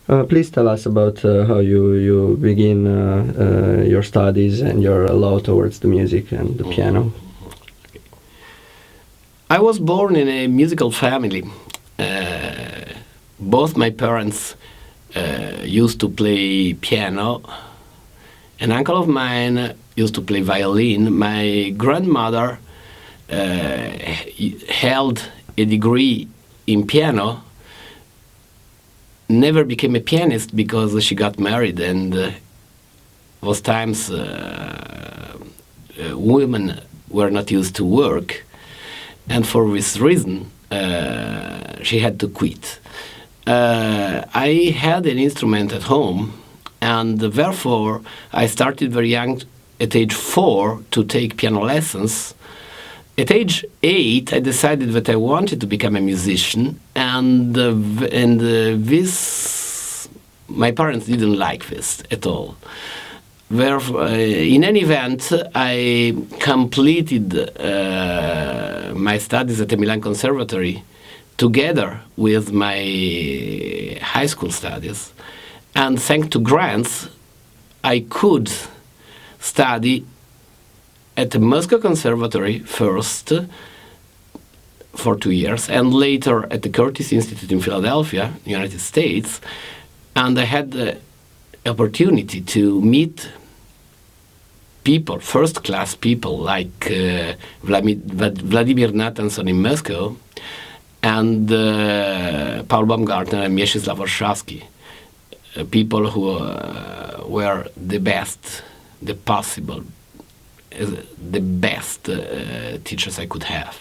Please tell us about how you begin your studies and your love towards the music and the piano. I was born in a musical family. Both my parents used to play piano. An uncle of mine used to play violin. My grandmother held a degree in piano, never became a pianist because she got married, and those times women were not used to work, and for this reason she had to quit. I had an instrument at home, and therefore I started very young, at age 4, to take piano lessons. At age 8, I decided that I wanted to become a musician, and this, my parents didn't like this at all. Therefore, in any event, I completed my studies at the Milan Conservatory together with my high school studies, and thanks to grants, I could study at the Moscow Conservatory first for 2 years, and later at the Curtis Institute in Philadelphia, United States. And I had the opportunity to meet people, first-class people, like Vladimir Natanson in Moscow, and Paul Baumgartner and Mieczysław Warszawski, people who were the best, the best teachers I could have.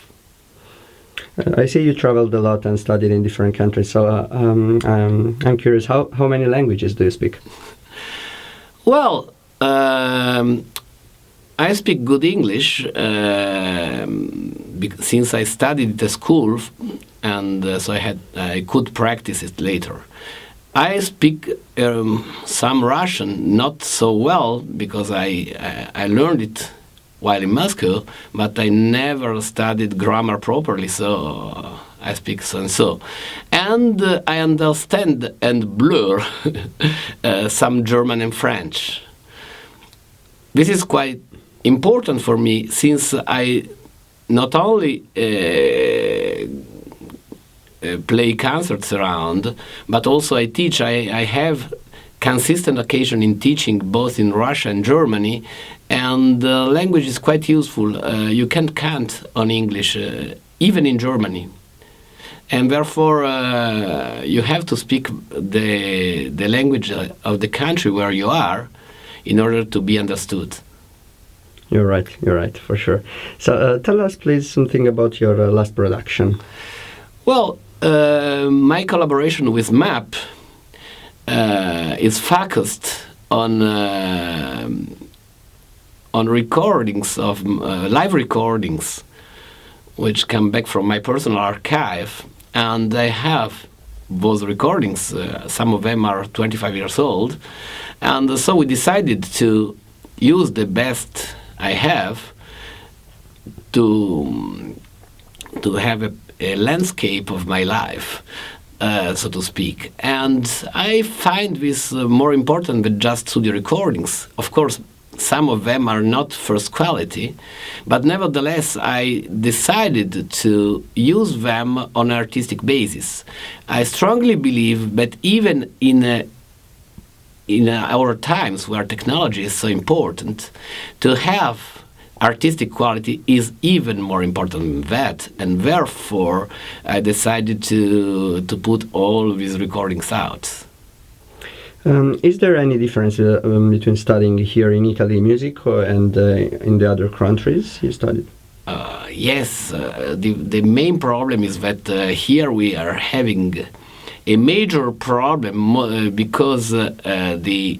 I see you traveled a lot and studied in different countries, so I'm curious, how many languages do you speak? Well, I speak good English since I studied at the school, and so I could practice it later. I speak some Russian, not so well, because I learned it while in Moscow, but I never studied grammar properly, so I speak so and so. And I understand and blur some German and French. This is quite important for me, since I not only play concerts around, but also I teach. I have consistent occasion in teaching both in Russia and Germany, and language is quite useful. You can't count on English, even in Germany. And therefore, you have to speak the language of the country where you are in order to be understood. You're right, for sure. So tell us, please, something about your last production. Well, my collaboration with M.A.P. Is focused on recordings of live recordings, which come back from my personal archive, and I have those recordings. Some of them are 25 years old, and so we decided to use the best I have to have a landscape of my life, so to speak. And I find this more important than just studio recordings. Of course, some of them are not first quality, but nevertheless, I decided to use them on an artistic basis. I strongly believe that even in our times where technology is so important, to have artistic quality is even more important than that, and therefore I decided to put all these recordings out. Is there any difference between studying here in Italy music and in the other countries you studied? Yes, the main problem is that here we are having a major problem because the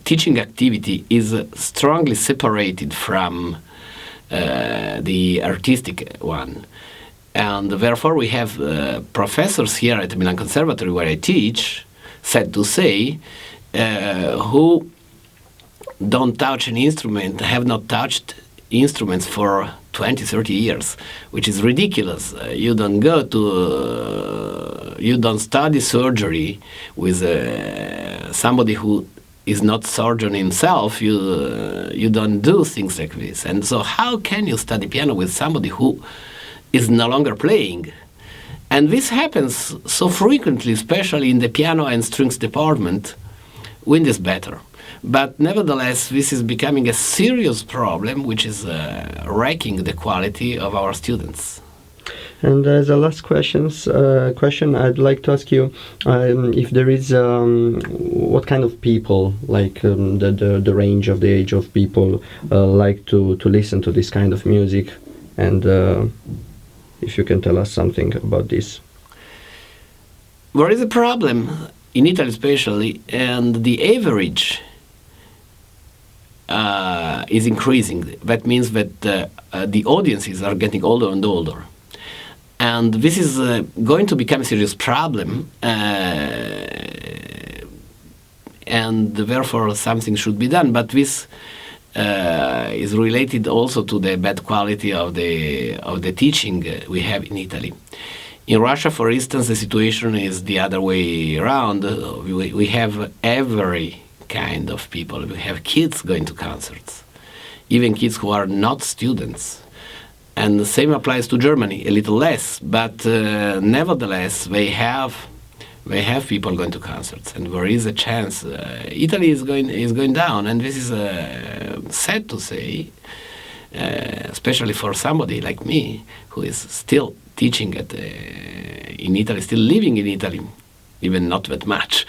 teaching activity is strongly separated from the artistic one. And therefore we have professors here at the Milan Conservatory where I teach, sad to say, who don't touch an instrument, have not touched instruments for 20, 30 years, which is ridiculous. You don't go to, you don't study surgery with somebody who is not surgeon himself. You don't do things like this. And so how can you study piano with somebody who is no longer playing? And this happens so frequently, especially in the piano and strings department. Wind is better. But nevertheless, this is becoming a serious problem, which is wrecking the quality of our students. And as a last question, I'd like to ask you if there is what kind of people, like the range of the age of people, like to listen to this kind of music, and if you can tell us something about this. There is a problem in Italy, especially, and the average is increasing. That means that the audiences are getting older and older. And this is going to become a serious problem, and therefore something should be done. But this is related also to the bad quality of the teaching we have in Italy. In Russia, for instance, the situation is the other way around. We have every kind of people. We have kids going to concerts, even kids who are not students. And the same applies to Germany, a little less, but nevertheless, they have people going to concerts, and there is a chance. Italy is going down, and this is sad to say, especially for somebody like me who is still teaching in Italy, still living in Italy, even not that much.